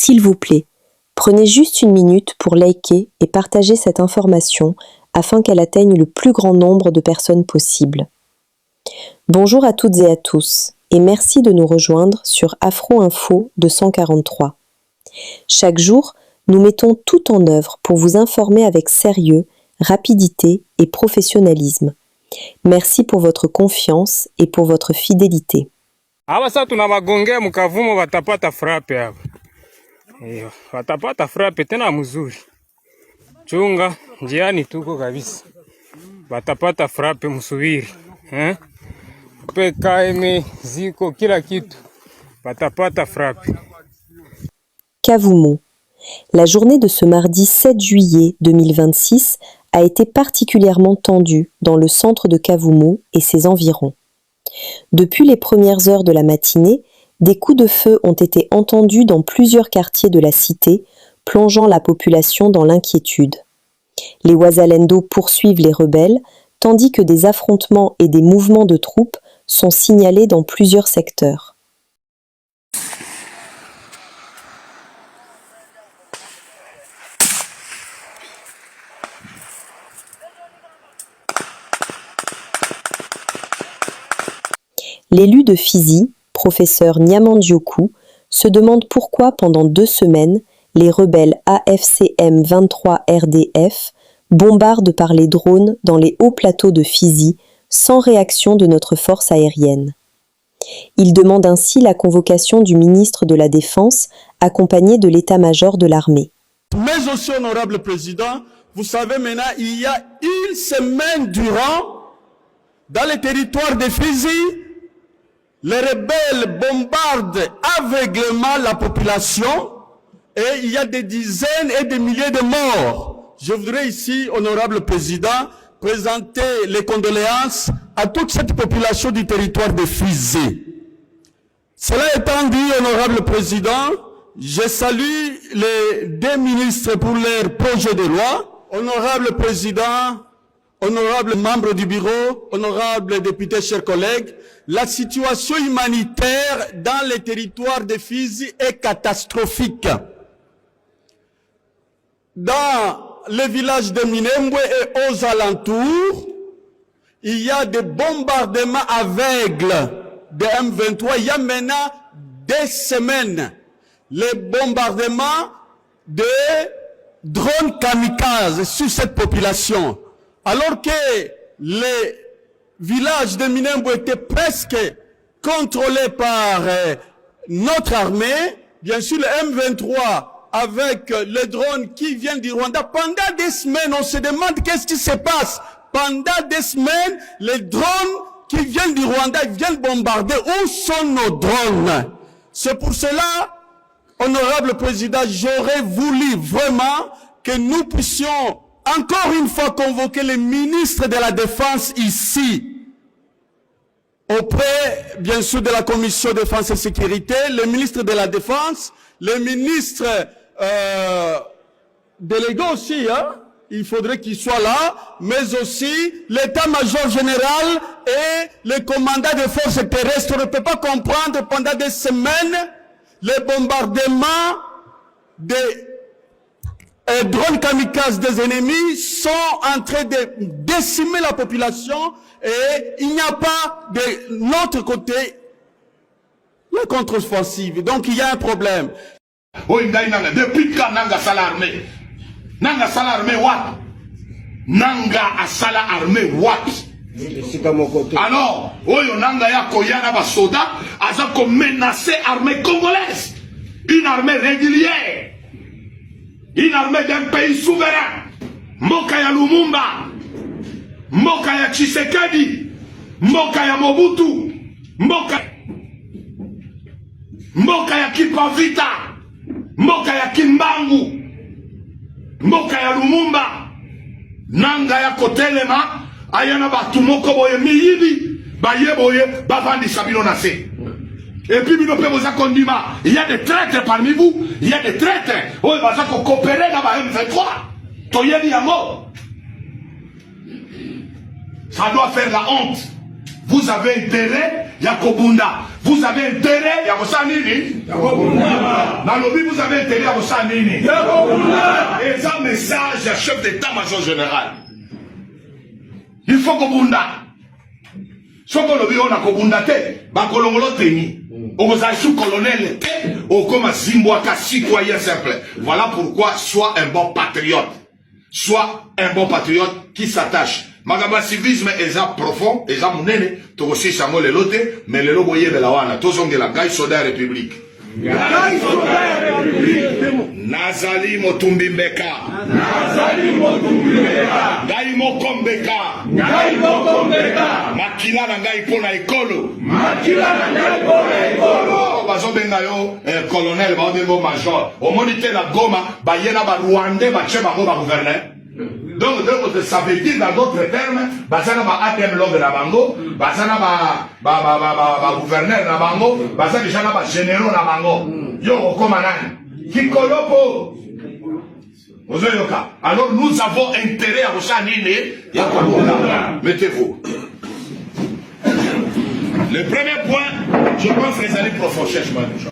S'il vous plaît, prenez juste une minute pour liker et partager cette information afin qu'elle atteigne le plus grand nombre de personnes possible. Bonjour à toutes et à tous, et merci de nous rejoindre sur Afro Info 243. Chaque jour, nous mettons tout en œuvre pour vous informer avec sérieux, rapidité et professionnalisme. Merci pour votre confiance et pour votre fidélité. Sasa tunawagongea mkavumo watapata frappe hapa. Watapata frappe tena mzuri. Chunga njiani tuko kabisa. Watapata frappe msubiri. PKM ziko kila kitu. Watapata frappe. Kavumo. La journée de ce mardi 7 juillet 2026 a été particulièrement tendue dans le centre de Kavumo et ses environs. Depuis les premières heures de la matinée, des coups de feu ont été entendus dans plusieurs quartiers de la cité, plongeant la population dans l'inquiétude. Les Wazalendo poursuivent les rebelles, tandis que des affrontements et des mouvements de troupes sont signalés dans plusieurs secteurs. L'élu de Fizi, professeur Nyamandioku, se demande pourquoi pendant 2 semaines, les rebelles AFCM 23 RDF bombardent par les drones dans les hauts plateaux de Fizi sans réaction de notre force aérienne. Il demande ainsi la convocation du ministre de la Défense accompagné de l'état-major de l'armée. Mais aussi, honorable président, vous savez maintenant, il y a une semaine durant, dans les territoires de Fizi, les rebelles bombardent aveuglément la population et il y a des dizaines et des milliers de morts. Je voudrais ici, honorable président, présenter les condoléances à toute cette population du territoire de Fizi. Cela étant dit, honorable président, je salue les 2 ministres pour leur projet de loi. Honorable président, honorables membres du bureau, honorables députés, chers collègues, la situation humanitaire dans les territoires de Fizi est catastrophique. Dans le village de Minembwe et aux alentours, il y a des bombardements aveugles de M23. Il y a maintenant 2 semaines, les bombardements de drones kamikazes sur cette population. Alors que les villages de Minembwe étaient presque contrôlés par notre armée, bien sûr le M23 avec les drones qui viennent du Rwanda, pendant des semaines, on se demande qu'est-ce qui se passe. Pendant des semaines, les drones qui viennent du Rwanda viennent bombarder. Où sont nos drones? C'est pour cela, honorable président, j'aurais voulu vraiment que nous puissions encore une fois convoquer le ministre de la Défense ici, auprès, bien sûr, de la Commission Défense et Sécurité, le ministre de la Défense, le ministre délégué aussi, il faudrait qu'il soit là, mais aussi l'état-major général et le commandant des forces terrestres. On ne peut pas comprendre pendant des semaines les bombardements des drones kamikazes des ennemis sont en train de décimer la population et il n'y a pas de notre côté la contre-offensive. Donc il y a un problème. Depuis quand Nanga sala armée? Nanga sala armée what? Nanga a sala armée what? Alors, oyo Nanga ya koyana ba soda, azako menacer armée congolaise. Une armée régulière. Une armée d'un pays souverain. Mboka ya Lumumba, Mboka ya Tshisekedi, Mboka ya Mobutu, Mboka ya Kipavita, Mboka ya Kimbangu, Mboka ya Lumumba. Nanga ya kotelema ayana batu moko boye miyibi baye boye bavandi sabino nase. Et puis, il y a des traîtres parmi vous, il y a des traîtres. Oh, il va coopérer dans la M23. Toyeli à mort. Ça doit faire la honte. vous avez intérêt ya kobunda. Vous avez intérêt ya kosanini. Nalobi, vous avez intérêt ya kosanini. Et ça message à chef d'état-major général. Il faut kobunda. Soko lobi on a kobunda te, ba kolongolo teni. Oza sous colonel te, o comme Zimbabwe citoyen simple. Voilà pourquoi sois un bon patriote. Sois un bon patriote qui s'attache. Magamba civisme est profond, est monene, to aussi sango le lote, mais le loboye de la wana, to zonge la gaï soda république. Gaï soda république. Nazali motumbi mbeka. Nazali motumbi mbeka. Gaï mokombeka. Gaï mokombeka. Makila na gaï pona ekolo. Makila na gaï pona ekolo. Bazo benga yo colonel, ba bengo major. Au monité la Goma, ba yena ba Rwandais, ba chema ba gouverneur. Donc, ça veut dire dans d'autres termes, basana ba ATM log na bango, basana ba gouverneur na bango, basana déjà ba généraux na bango. Yo okomanani. Kikolopo. Ozoyoka. Alors nous avons intérêt à Roshanine. Mettez-vous. Le premier point, je pense que les années profondes.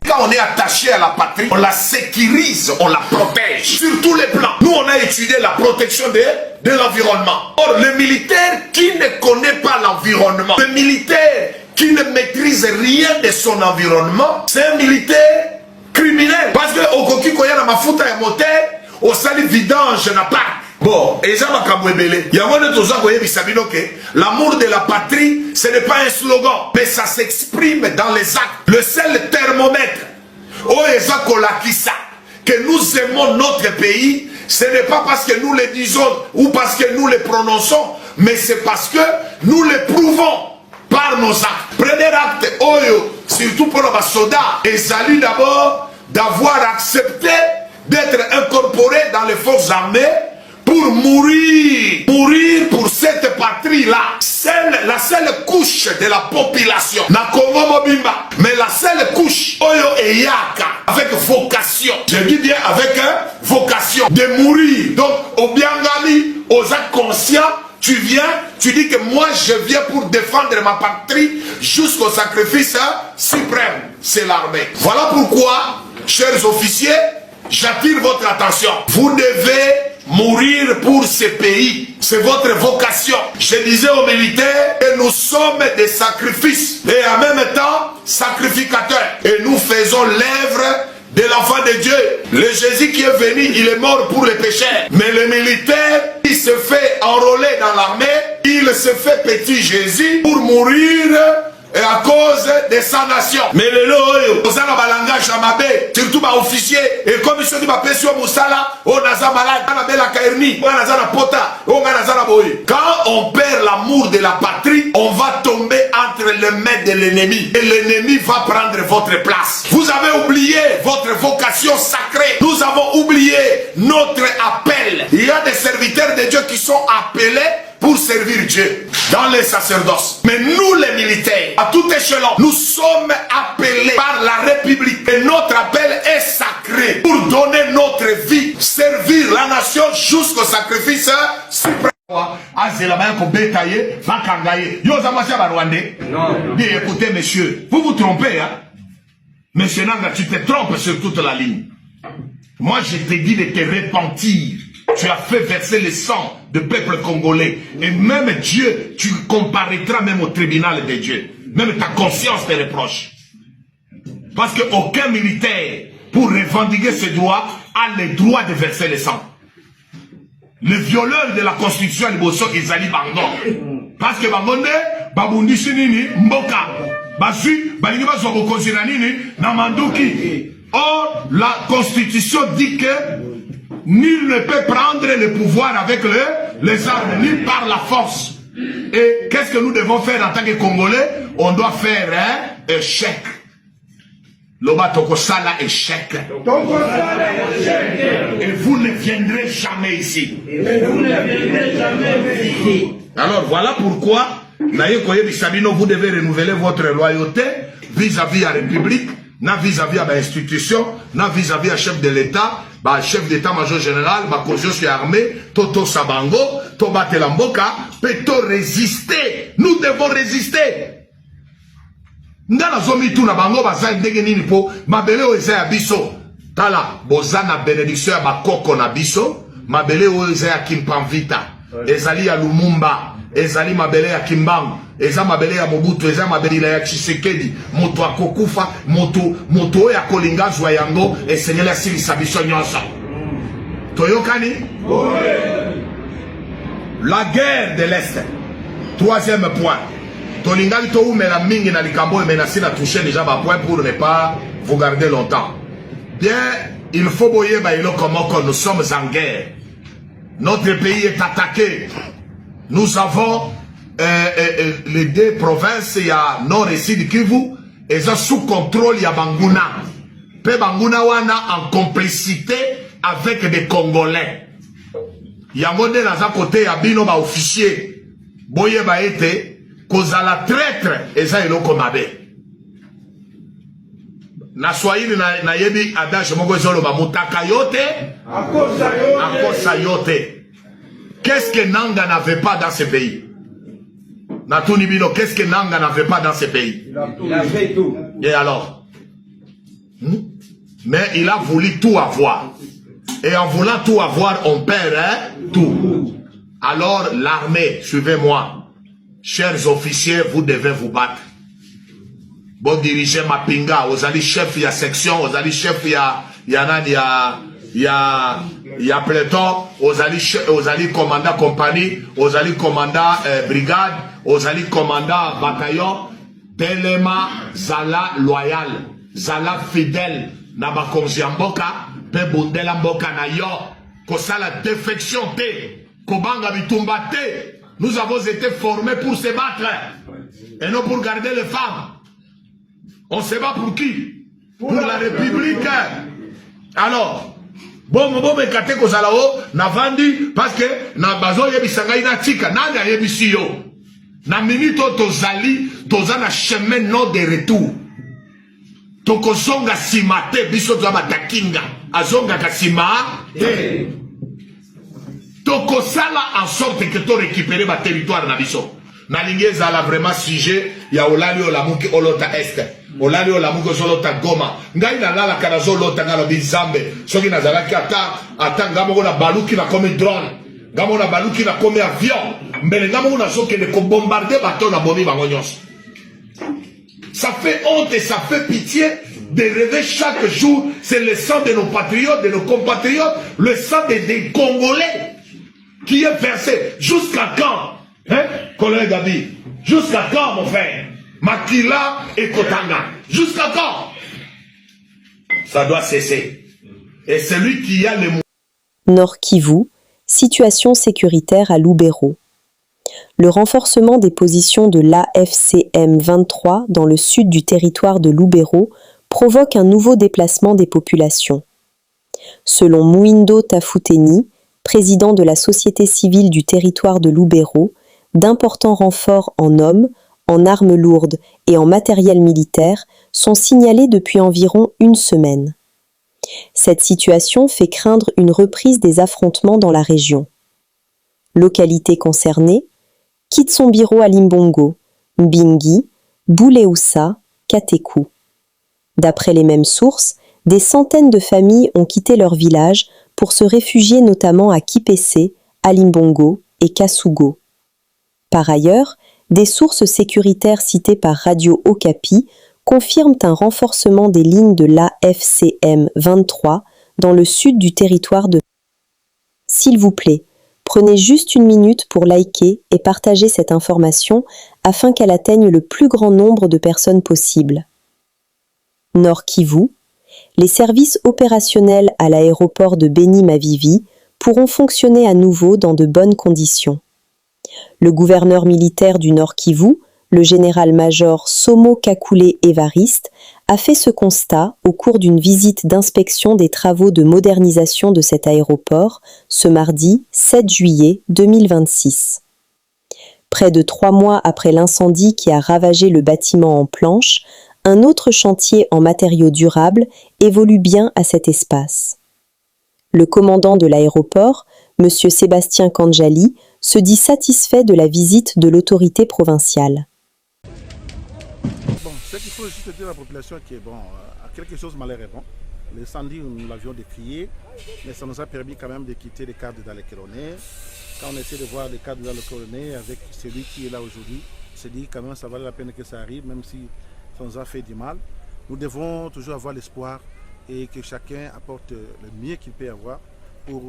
Quand on est attaché à la patrie, on la sécurise, on la protège. Sur tous les plans. Nous, on a étudié la protection de l'environnement. Or, le militaire qui ne connaît pas l'environnement, le militaire qui ne maîtrise rien de son environnement, c'est un militaire criminel. Parce que au Koki Koya ma mafuta ya moteur, au sali vidange n'a pas. Bon, et ça va kamwebele. Yamone toza koye bisabino ke l'amour de la patrie, ce n'est pas un slogan, mais ça s'exprime dans les actes. Le seul thermomètre, oh eza kolakisa, que nous aimons notre pays, ce n'est pas parce que nous le disons ou parce que nous le prononçons, mais c'est parce que nous le prouvons par nos actes. Premier acte, oyo, surtout pour les soldats, et salut d'abord d'avoir accepté d'être incorporé dans les forces armées pour mourir pour cette patrie-là. La seule couche de la population, na Congo Mobimba, mais la seule couche, oyo eyaka, avec vocation, je dis bien avec vocation, de mourir. Donc, au Biangami, aux actes conscients, tu viens, tu dis que moi je viens pour défendre ma patrie jusqu'au sacrifice suprême, c'est l'armée. Voilà pourquoi, chers officiers, j'attire votre attention. Vous devez mourir pour ce pays. C'est votre vocation. Je disais aux militaires que nous sommes des sacrifices et en même temps sacrificateurs. Et nous faisons l'œuvre de l'enfant de Dieu. Le Jésus qui est venu, il est mort pour les pécheurs. Mais le militaire, il se fait enrôler dans l'armée, il se fait petit Jésus pour mourir et à cause de sa nation. Mais le loyo, on a un langage à ma baie, surtout ma officier, et comme ils ma pression Moussala, on a un malade, on a la Kairni, on a un pota, on a un boy. Quand on perd l'amour de la patrie, on va tomber entre les mains de l'ennemi. Et l'ennemi va prendre votre place. Vous avez oublié votre vocation sacrée. Nous avons oublié notre appel. Il y a des serviteurs de Dieu qui sont appelés pour servir Dieu dans les sacerdoces. Mais nous les militaires, à tout échelon, nous sommes appelés par la République. Et notre appel est sacré pour donner notre vie, servir la nation jusqu'au sacrifice suprême. Écoutez, monsieur, vous vous trompez, hein? Monsieur Nanga, tu te trompes sur toute la ligne. Moi, je t'ai dit de te repentir. Tu as fait verser le sang du peuple congolais. Et même Dieu, tu comparaîtras même au tribunal de Dieu. Même ta conscience te reproche. Parce qu'aucun militaire, pour revendiquer ce droit, a le droit de verser le sang. Le violeur de la constitution, ils allaient Bango. Parce que Bangonde, Babundi Sinini, Mboka, Basu, Balingiba Zokokozinanini, Namanduki. Or, la constitution dit que nul ne peut prendre le pouvoir avec les armes, ni par la force. Et qu'est-ce que nous devons faire en tant que Congolais? On doit faire un échec. Loba Tokosala échec. Et vous ne viendrez jamais ici. Alors voilà pourquoi, vous devez renouveler votre loyauté vis-à-vis de la République, vis-à-vis de l'institution, vis-à-vis du chef de l'État, chef d'état-major général, ma caution sur l'armée, Toto Sabango, Toba Telamboka, peut-on résister? Nous devons résister. Ngana zomi tu na bango baza ndenge nini po mabele o eza ya biso. Tala boza na bénédiction ya bakoko na biso, mabele o eza ya Kimpanvita, ezali ya Lumumba, ezali mabele ya Kimbangu, eza mabele ya Mobutu, eza mabele ya Tshisekedi, moto akokufa, moto ya kolingazwa yango esenyela silisa biso nyonso. Toyokani? La guerre de l'Est. Troisième point. Tolingali to umela mingi na likambo menacé na toucher déjà ma point pour ne pas vous garder longtemps. Bien, il faut boyer comment nous sommes en guerre. Notre pays est attaqué. Nous avons les deux provinces, il y a Nord et Sud Kivu, et ça sous contrôle, il y a Banguna. Pe Banguna wana en complicité avec des Congolais. Il y a monde dans un côté, il y a bino ba officier. Boye ba été, kozala traître, et ça il est mabe. Na Swahili na yebi adage moko ezolo ba mutaka yote, akosa yote. Qu'est-ce que Nanga n'avait pas dans ce pays? Natuni bino, qu'est-ce que Nanga n'avait pas dans ce pays? Il a fait tout. Et alors? Mais il a voulu tout avoir. Et en voulant tout avoir, on perd tout. Alors l'armée, suivez-moi. Chers officiers, vous devez vous battre. Bon dirigeant Mapinga, vous allez chef, il y a section, vous allez chef, il y a peloton, vous allez commandant compagnie, vous allez commandant brigade, vous allez commandant bataillon. Telema zala loyal, zala fidèle, nabakomzi mboka, pe bundela mboka na yo, kosala défection te, kobanga bitumba te. Nous avons été formés pour se battre et non pour garder les femmes. On se bat pour qui? Pour la République. Alors, bon me kate kozala o na vandi parce que na bazo yebisanga ina tika nanga yebisi yo. Na minute tozali tozana chemin non de retour. Tokozonga simate biso zama takinga azonga kasima tokosala en sorte que to récupérer ma territoire na biso. Na lingeza la vraiment sujet ya olali olamuki olota est. Olali olamuki olota Goma. Ngai na lala karazo lota ngalo bizambe. Soki na zalaki ata ngamo na baluki na comme drone. Ngamo na baluki na comme avion. Mbele ngamo na soki ne ko bombarder bateau na bomi bango nyonso. Ça fait honte et ça fait pitié de rêver chaque jour. C'est le sang de nos patriotes, de nos compatriotes, le sang des Congolais qui est versé. Jusqu'à quand? Hein, collègue Gabi? Jusqu'à quand, mon frère? Makila et Kotanga. Jusqu'à quand? Ça doit cesser. Et celui qui a les mots. Nord Kivu, situation sécuritaire à Lubero. Le renforcement des positions de l'AFCM 23 dans le sud du territoire de Lubero provoque un nouveau déplacement des populations. Selon Muindo Tafuteni, président de la société civile du territoire de Lubero, d'importants renforts en hommes, en armes lourdes et en matériel militaire sont signalés depuis environ une semaine. Cette situation fait craindre une reprise des affrontements dans la région. Localités concernées: Kitsombiro à Limbongo, Mbingi, Bouleusa, Kateku. D'après les mêmes sources, des centaines de familles ont quitté leur village pour se réfugier notamment à Kipese, à Limbongo et Kasugo. Par ailleurs, des sources sécuritaires citées par Radio Okapi confirment un renforcement des lignes de l'AFCM 23 dans le sud du territoire de... S'il vous plaît, prenez juste une minute pour liker et partager cette information afin qu'elle atteigne le plus grand nombre de personnes possible. Nord Kivu, les services opérationnels à l'aéroport de Beni-Mavivi pourront fonctionner à nouveau dans de bonnes conditions. Le gouverneur militaire du Nord Kivu, le général-major Somo Kakule Évariste, a fait ce constat au cours d'une visite d'inspection des travaux de modernisation de cet aéroport ce mardi 7 juillet 2026. Près de 3 mois après l'incendie qui a ravagé le bâtiment en planches, un autre chantier en matériaux durables évolue bien à cet espace. Le commandant de l'aéroport, M. Sébastien Kanjali, se dit satisfait de la visite de l'autorité provinciale. Bon, ce qu'il faut juste dire à la population qui est à quelque chose malheur est bon. L'incendie, nous l'avions décrié, mais ça nous a permis quand même de quitter les cadres dans lesquels on est. Quand on essaie de voir les cadres dans lesquels on est avec celui qui est là aujourd'hui, on se dit quand même ça valait la peine que ça arrive, même si ça nous a fait du mal. Nous devons toujours avoir l'espoir et que chacun apporte le mieux qu'il peut avoir pour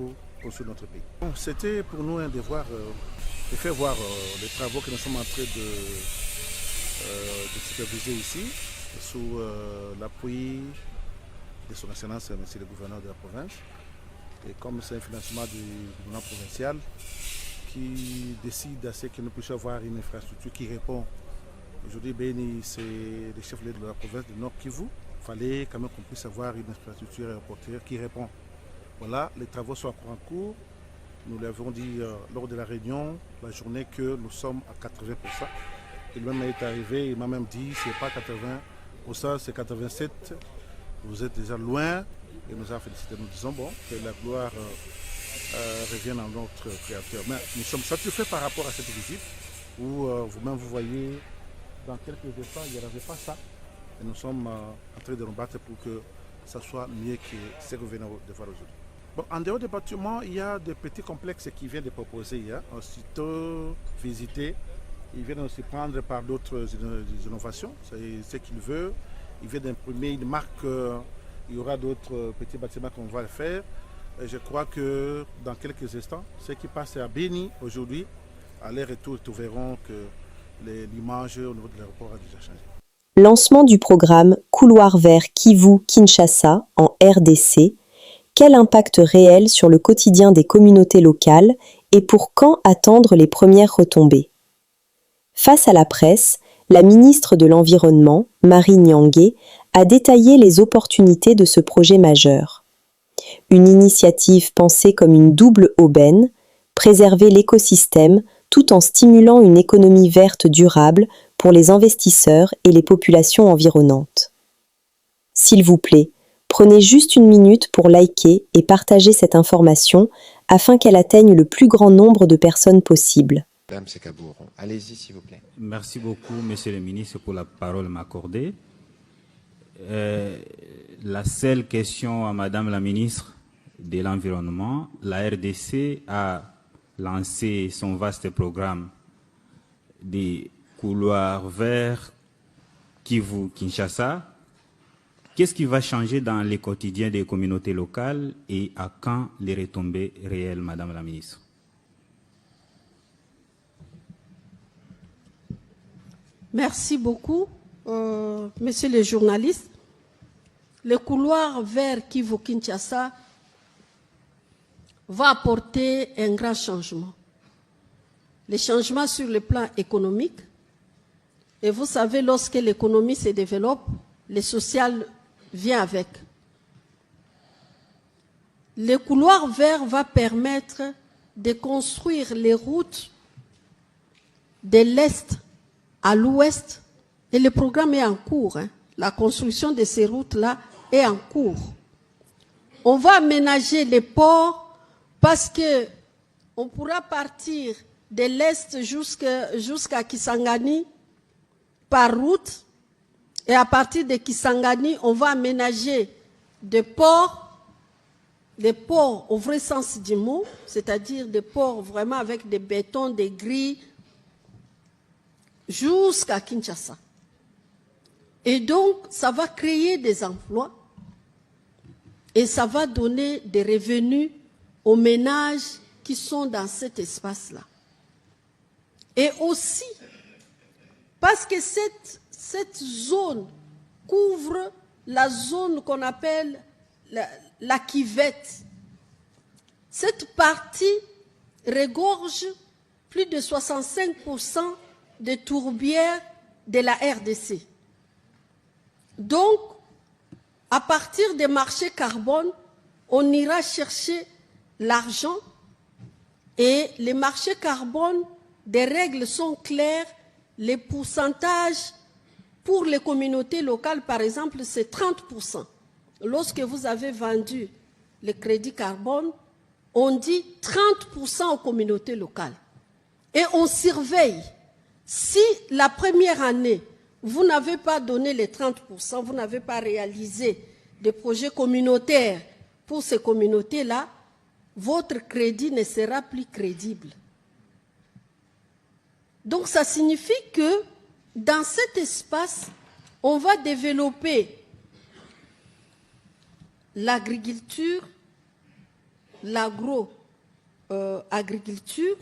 construire notre pays. Bon, c'était pour nous un devoir de faire voir les travaux que nous sommes en train de superviser ici, sous l'appui de son excellence, monsieur le gouverneur de la province. Et comme c'est un financement du gouvernement provincial qui décide à ce que nous puissions avoir une infrastructure qui répond. Aujourd'hui, Béni, c'est le chef-lieu de la province de Nord Kivu. Il fallait quand même qu'on puisse avoir une infrastructure aéroportuaire qui répond. Voilà, les travaux sont encore en cours. Nous l'avons dit lors de la réunion, la journée, que nous sommes à 80%. Il même est arrivé, il m'a même dit, c'est pas 80%, c'est 87%. Vous êtes déjà loin et nous avons félicité. Nous disons bon, que la gloire revienne à notre Créateur. Mais nous sommes satisfaits par rapport à cette visite où vous-même vous voyez, dans quelques instants, il n'y avait pas ça. Et nous sommes en train de nous battre pour que ça soit mieux que ce que vous venez de voir aujourd'hui. Bon, en dehors des bâtiments, il y a des petits complexes qui viennent de proposer. Aussitôt visiter, ils viennent aussi prendre par d'autres innovations, c'est ce qu'ils veulent. Ils viennent d'imprimer une marque, il y aura d'autres petits bâtiments qu'on va faire. Et je crois que dans quelques instants, ce qui passe à Béni aujourd'hui, à leur retour, nous verrons que l'image au niveau de l'aéroport a déjà changé. Lancement du programme Couloir vert Kivu-Kinshasa en RDC. Quel impact réel sur le quotidien des communautés locales et pour quand attendre les premières retombées? Face à la presse, la ministre de l'Environnement, Marie Nyangué, a détaillé les opportunités de ce projet majeur. Une initiative pensée comme une double aubaine, préserver l'écosystème tout en stimulant une économie verte durable pour les investisseurs et les populations environnantes. S'il vous plaît, prenez juste une minute pour liker et partager cette information afin qu'elle atteigne le plus grand nombre de personnes possible. Madame Sekabour, allez-y s'il vous plaît. Merci beaucoup, Monsieur le ministre, pour la parole m'accordée. La seule question à Madame la ministre de l'Environnement, la RDC a lancé son vaste programme des couloirs verts Kivu-Kinshasa. Qu'est-ce qui va changer dans les quotidiens des communautés locales et à quand les retombées réelles, Madame la ministre? Merci beaucoup, messieurs les journalistes. Le couloir vers Kivu-Kinshasa va apporter un grand changement. Les changements sur le plan économique. Et vous savez, lorsque l'économie se développe, le social vient avec. Le couloir vert va permettre de construire les routes de l'Est à l'Ouest, et le programme est en cours. La construction de ces routes-là est en cours. On va aménager les ports parce que on pourra partir de l'Est jusqu'à Kisangani par route, et à partir de Kisangani, on va aménager des ports au vrai sens du mot, c'est-à-dire des ports vraiment avec des bétons, des grilles, jusqu'à Kinshasa. Et donc, ça va créer des emplois et ça va donner des revenus aux ménages qui sont dans cet espace-là. Et aussi, parce que cette zone couvre la zone qu'on appelle la Kivette. Cette partie regorge plus de 65% des tourbières de la RDC. Donc, à partir des marchés carbone, on ira chercher l'argent et les marchés carbone, des règles sont claires, les pourcentages pour les communautés locales, par exemple, c'est 30%. Lorsque vous avez vendu le crédit carbone, on dit 30% aux communautés locales. Et on surveille. Si la première année, vous n'avez pas donné les 30%, vous n'avez pas réalisé des projets communautaires pour ces communautés-là, votre crédit ne sera plus crédible. Donc ça signifie que dans cet espace, on va développer l'agriculture, l'agro-agriculture,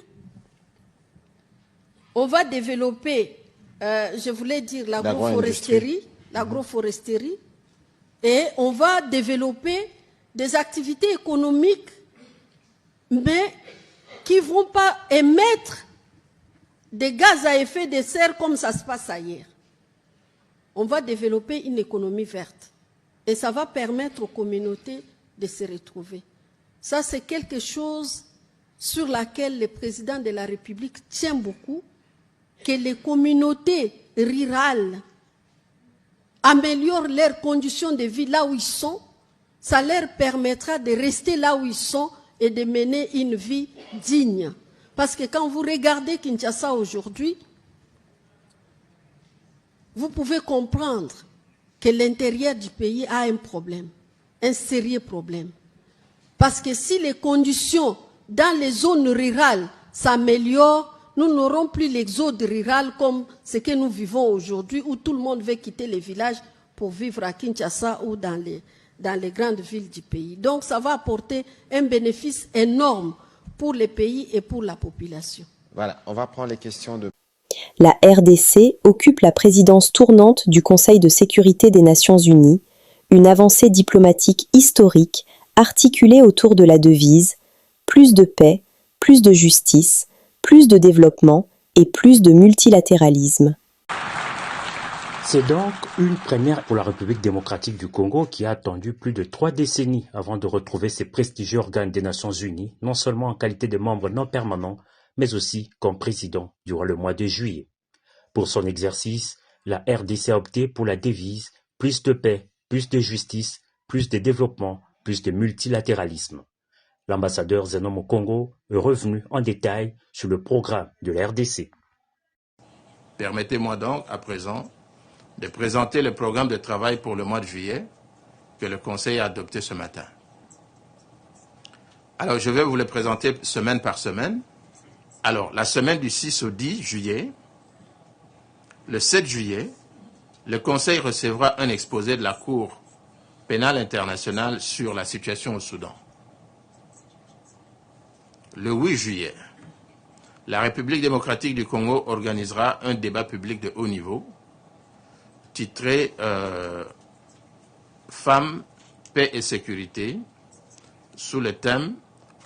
on va développer, je voulais dire l'agroforesterie, et on va développer des activités économiques, mais qui ne vont pas émettre des gaz à effet de serre comme ça se passe ailleurs. On va développer une économie verte. Et ça va permettre aux communautés de se retrouver. Ça, c'est quelque chose sur laquelle le président de la République tient beaucoup, que les communautés rurales améliorent leurs conditions de vie là où ils sont. Ça leur permettra de rester là où ils sont et de mener une vie digne. Parce que quand vous regardez Kinshasa aujourd'hui, vous pouvez comprendre que l'intérieur du pays a un problème, un sérieux problème. Parce que si les conditions dans les zones rurales s'améliorent, nous n'aurons plus l'exode rural comme ce que nous vivons aujourd'hui, où tout le monde veut quitter les villages pour vivre à Kinshasa ou dans les grandes villes du pays. Donc ça va apporter un bénéfice énorme pour les pays et pour la population. Voilà, on va prendre les questions de... La RDC occupe la présidence tournante du Conseil de sécurité des Nations Unies, une avancée diplomatique historique articulée autour de la devise « Plus de paix, plus de justice, plus de développement et plus de multilatéralisme ». C'est donc une première pour la République démocratique du Congo qui a attendu plus de 3 décennies avant de retrouver ces prestigieux organes des Nations Unies, non seulement en qualité de membre non permanent, mais aussi comme président durant le mois de juillet. Pour son exercice, la RDC a opté pour la devise « Plus de paix, plus de justice, plus de développement, plus de multilatéralisme ». L'ambassadeur Zenom au Congo est revenu en détail sur le programme de la RDC. Permettez-moi donc à présent de présenter le programme de travail pour le mois de juillet que le Conseil a adopté ce matin. Alors, je vais vous le présenter semaine par semaine. Alors, la semaine du 6 au 10 juillet, le 7 juillet, le Conseil recevra un exposé de la Cour pénale internationale sur la situation au Soudan. Le 8 juillet, la République démocratique du Congo organisera un débat public de haut niveau titré Femmes, paix et sécurité, sous le thème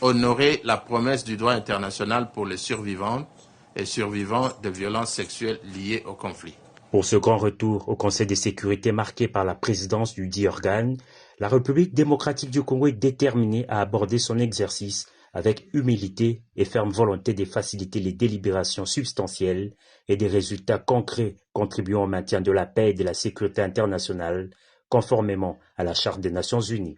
Honorer la promesse du droit international pour les survivantes et survivants de violences sexuelles liées au conflit. Pour ce grand retour au Conseil de sécurité marqué par la présidence du dit organe, la République démocratique du Congo est déterminée à aborder son exercice avec humilité et ferme volonté de faciliter les délibérations substantielles et des résultats concrets contribuant au maintien de la paix et de la sécurité internationale, conformément à la Charte des Nations Unies.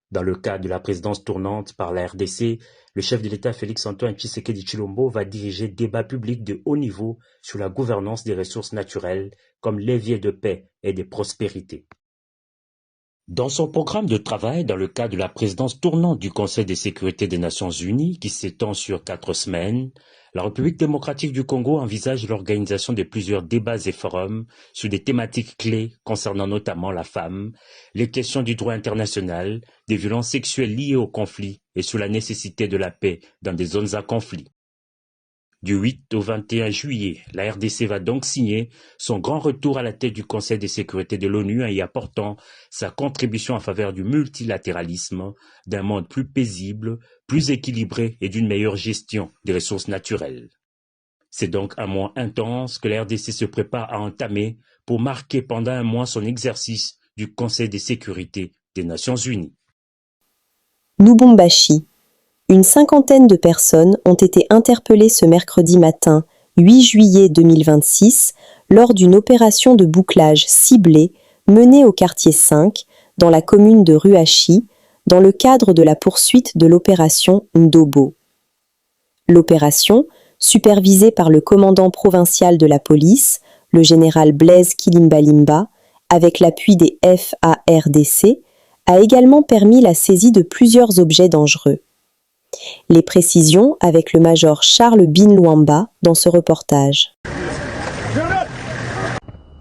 Dans le cadre de la présidence tournante par la RDC, le chef de l'État Félix-Antoine Tshisekedi Tshilombo va diriger débats publics de haut niveau sur la gouvernance des ressources naturelles comme levier de paix et de prospérité. Dans son programme de travail dans le cadre de la présidence tournante du Conseil de sécurité des Nations Unies, qui s'étend sur 4 semaines, la République démocratique du Congo envisage l'organisation de plusieurs débats et forums sur des thématiques clés concernant notamment la femme, les questions du droit international, des violences sexuelles liées au conflit et sur la nécessité de la paix dans des zones à conflit. Du 8 au 21 juillet, la RDC va donc signer son grand retour à la tête du Conseil de sécurité de l'ONU en y apportant sa contribution en faveur du multilatéralisme, d'un monde plus paisible, plus équilibré et d'une meilleure gestion des ressources naturelles. C'est donc un mois intense que la RDC se prépare à entamer pour marquer pendant un mois son exercice du Conseil de sécurité des Nations Unies. Lubumbashi. Une cinquantaine de personnes ont été interpellées ce mercredi matin, 8 juillet 2026, lors d'une opération de bouclage ciblée menée au quartier 5, dans la commune de Ruashi, dans le cadre de la poursuite de l'opération Ndobo. L'opération, supervisée par le commandant provincial de la police, le général Blaise Kilimbalimba, avec l'appui des FARDC, a également permis la saisie de plusieurs objets dangereux. Les précisions avec le major Charles Binlouamba dans ce reportage.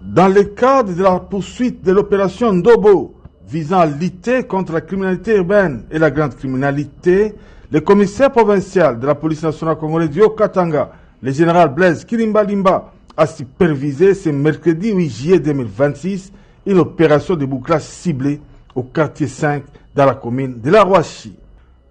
Dans le cadre de la poursuite de l'opération Ndobo, visant à lutter contre la criminalité urbaine et la grande criminalité, le commissaire provincial de la police nationale congolaise du Haut-Katanga, le général Blaise Kilimbalimba, a supervisé ce mercredi 8 juillet 2026 une opération de bouclage ciblée au quartier 5 dans la commune de la Rouachi.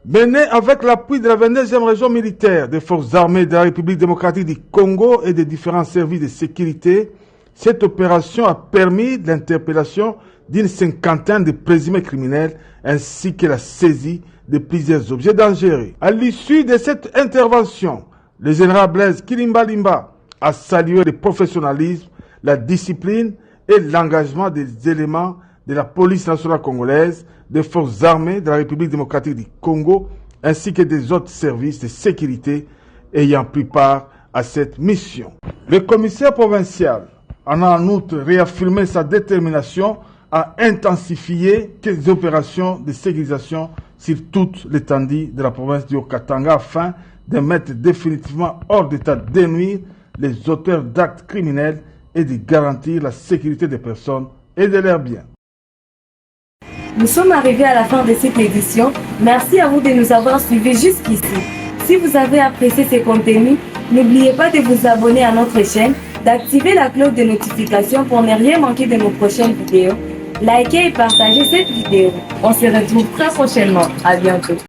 Menée avec l'appui de la 22e région militaire des forces armées de la République démocratique du Congo et des différents services de sécurité, cette opération a permis l'interpellation d'une cinquantaine de présumés criminels ainsi que la saisie de plusieurs objets dangereux. À l'issue de cette intervention, le général Blaise Kilimbalimba a salué le professionnalisme, la discipline et l'engagement des éléments de la police nationale congolaise, des forces armées de la République démocratique du Congo, ainsi que des autres services de sécurité ayant pris part à cette mission. Le commissaire provincial en a en outre réaffirmé sa détermination à intensifier les opérations de sécurisation sur toute l'étendue de la province du Haut-Katanga afin de mettre définitivement hors d'état de nuire les auteurs d'actes criminels et de garantir la sécurité des personnes et de leurs biens. Nous sommes arrivés à la fin de cette édition. Merci à vous de nous avoir suivis jusqu'ici. Si vous avez apprécié ces contenus, n'oubliez pas de vous abonner à notre chaîne, d'activer la cloche de notification pour ne rien manquer de nos prochaines vidéos. Likez et partagez cette vidéo. On se retrouve très prochainement. À bientôt.